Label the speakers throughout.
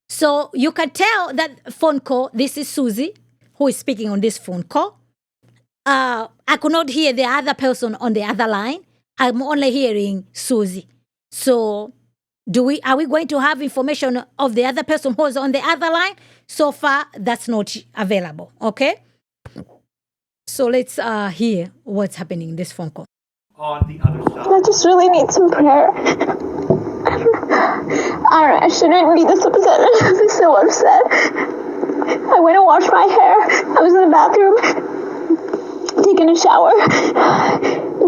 Speaker 1: So you can tell that phone call, this is Susie who is speaking on this phone call. I could not hear the other person on the other line. I'm only hearing Susie. So are we going to have information of the other person who's on the other line? So far, that's not available, okay? So let's hear what's happening in this phone call.
Speaker 2: On the other side.
Speaker 3: I just really need some prayer. I shouldn't be this upset. I'm so upset. I went and washed my hair. I was in the bathroom taking a shower.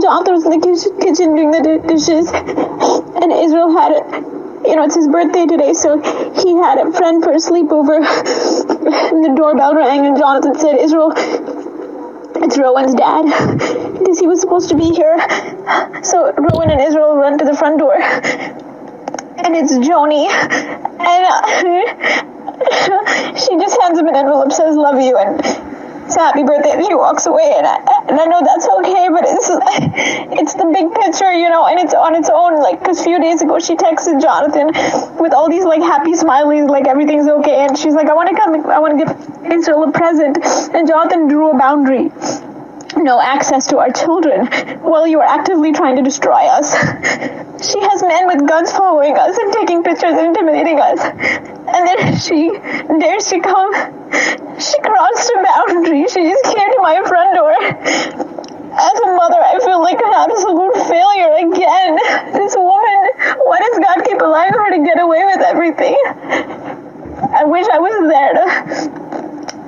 Speaker 3: Jonathan was in the kitchen doing the dishes. And Israel had it. It's his birthday today, so he had a friend for a sleepover. And the doorbell rang, and Jonathan said, Israel, it's Rowan's dad, because he was supposed to be here. So Rowan and Israel run to the front door, and it's Joni, and she just hands him an envelope, says, love you, and it's a happy birthday, and she walks away, and I know that's okay, but it's the big picture, and it's on its own, because a few days ago she texted Jonathan with all these, happy smileys, everything's okay, and she's like, I want to give Israel a present, and Jonathan drew a boundary. No access to our children while you are actively trying to destroy us. She has men with guns following us and taking pictures and intimidating us. And then she dares to come. She crossed a boundary. She just came to my front door. As a mother, I feel like an absolute failure again. This woman, why does God keep allowing her to get away with everything? I wish I was there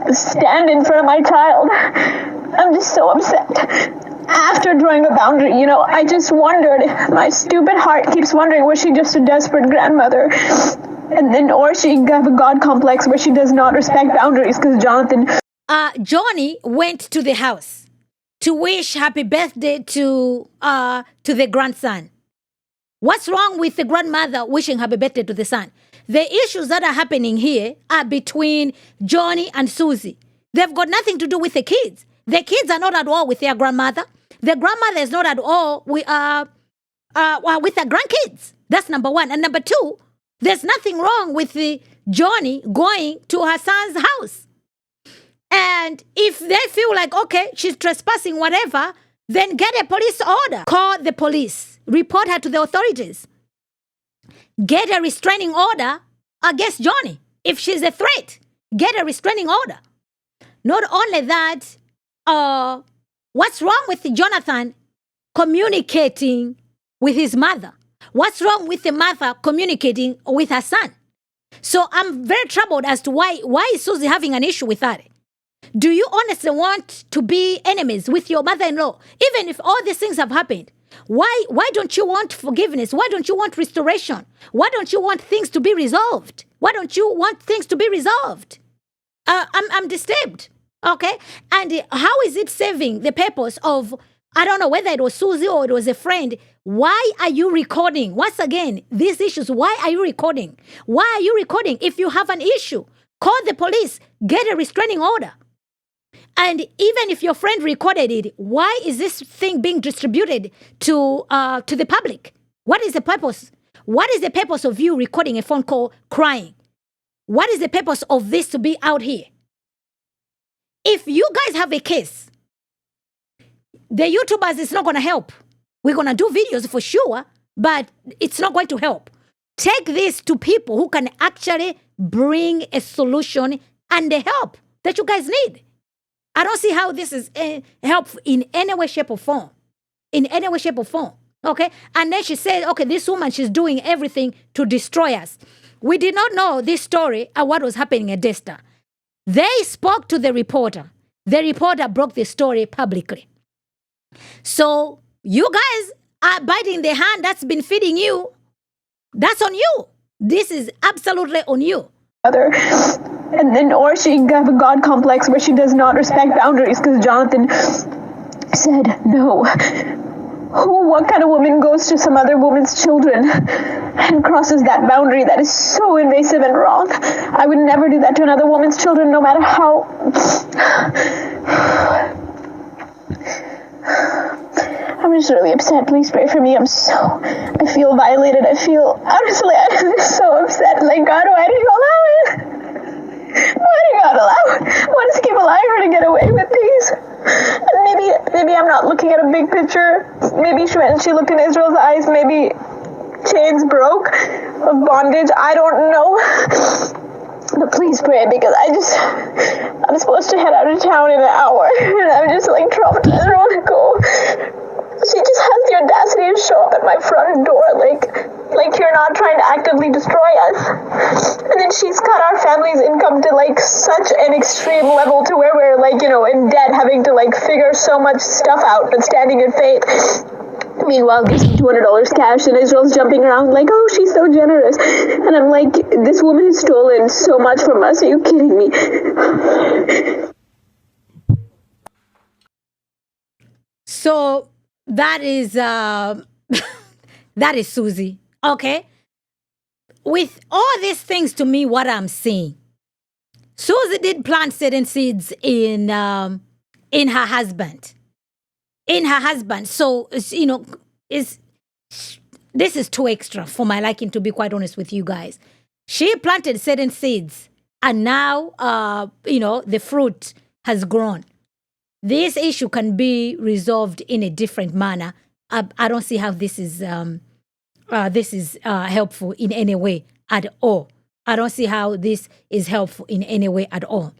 Speaker 3: to stand in front of my child. I'm just so upset. After drawing a boundary, I just wondered, my stupid heart keeps wondering, was she just a desperate grandmother? Or she have a God complex where she does not respect boundaries, because Jonathan...
Speaker 1: Joni went to the house to wish happy birthday to the grandson. What's wrong with the grandmother wishing happy birthday to the son? The issues that are happening here are between Joni and Susie. They've got nothing to do with the kids. The kids are not at all with their grandmother. The grandmother is not at all with their grandkids. That's number one. And number two, there's nothing wrong with Joni going to her son's house. And if they feel like, okay, she's trespassing, whatever, then get a police order. Call the police. Report her to the authorities. Get a restraining order against Joni. If she's a threat, get a restraining order. Not only that, what's wrong with Jonathan communicating with his mother? What's wrong with the mother communicating with her son? So I'm very troubled as to why is Susie having an issue with that? Do you honestly want to be enemies with your mother-in-law? Even if all these things have happened, why don't you want forgiveness? Why don't you want restoration? Why don't you want things to be resolved? Why don't you want things to be resolved? I'm disturbed. Okay? And how is it serving the purpose of, I don't know whether it was Susie or it was a friend. Why are you recording? Once again, these issues, why are you recording? Why are you recording? If you have an issue, call the police, get a restraining order. And even if your friend recorded it, why is this thing being distributed to the public? What is the purpose? What is the purpose of you recording a phone call crying? What is the purpose of this to be out here? If you guys have a case, the YouTubers is not going to help. We're going to do videos for sure, but it's not going to help. Take this to people who can actually bring a solution and the help that you guys need. I don't see how this is helpful in any way, shape, or form. In any way, shape, or form. Okay? And then she said, okay, this woman, she's doing everything to destroy us. We did not know this story and what was happening at DayStar. They spoke to the reporter. The reporter broke the story publicly. So you guys are biting the hand that's been feeding you. That's on you. This is absolutely on you.
Speaker 3: Or she have a God complex where she does not respect boundaries, because Jonathan said no. What kind of woman goes to some other woman's children and crosses that boundary? That is so invasive and wrong. I would never do that to another woman's children, no matter how... I'm just really upset. Please pray for me. I feel violated. I feel, honestly, I'm so upset. Like, God, why did you allow it? big picture. Maybe she went and she looked in Israel's eyes. Maybe chains broke of bondage. I don't know. But please pray, because I'm supposed to head out of town in an hour, and I'm just like traumatized. I don't want to go. She just has the audacity to show up at my front door, like you're not trying to actively destroy us. And then she's cut our family's income to like such an extreme level to where we're like, in debt, having to like figure so much stuff out, but standing in faith. Meanwhile, gives me $200 cash, and Israel's jumping around like, oh, she's so generous. And I'm like, this woman has stolen so much from us. Are you kidding me?
Speaker 1: So that is that is Susie. Okay. With all these things, to me, what I'm seeing, Susie did plant certain seeds in her husband. In her husband. So, this is too extra for my liking, to be quite honest with you guys. She planted certain seeds, and now, the fruit has grown. This issue can be resolved in a different manner. I don't see how this is helpful in any way at all. I don't see how this is helpful in any way at all.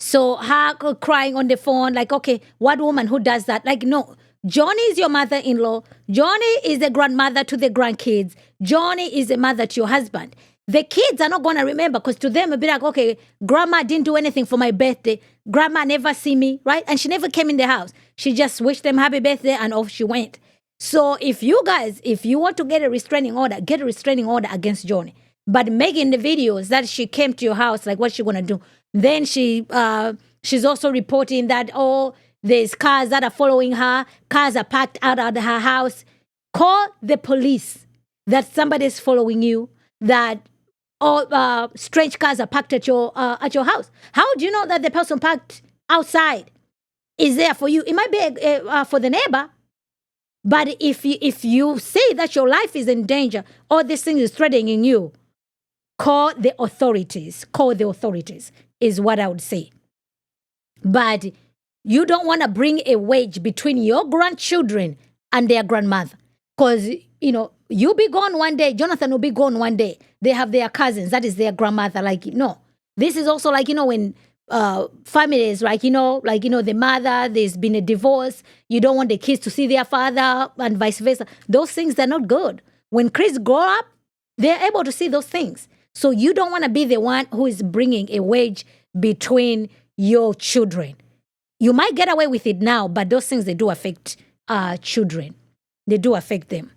Speaker 1: So her crying on the phone, like, okay, what woman who does that? Like, no, Joni is your mother-in-law. Joni is the grandmother to the grandkids. Joni is the mother to your husband. The kids are not going to remember, because to them it'll be like, okay, grandma didn't do anything for my birthday. Grandma never see me, right? And she never came in the house. She just wished them happy birthday and off she went. So if you want to get a restraining order, get a restraining order against Joni. But making the videos that she came to your house, like, what's she going to do? Then she's also reporting that, there's cars that are following her. Cars are parked out of her house. Call the police that somebody's following you, that strange cars are parked at your house. How do you know that the person parked outside is there for you? It might be for the neighbor. But if you see that your life is in danger, or this thing is threatening you, call the authorities. Call the authorities is what I would say. But you don't want to bring a wedge between your grandchildren and their grandmother. Because, you'll be gone one day. Jonathan will be gone one day. They have their cousins. That is their grandmother. Like, no. This is also like, when families, like, the mother, there's been a divorce. You don't want the kids to see their father and vice versa. Those things are not good. When kids grow up, they're able to see those things. So you don't want to be the one who is bringing a wedge between your children. You might get away with it now, but those things, they do affect children. They do affect them.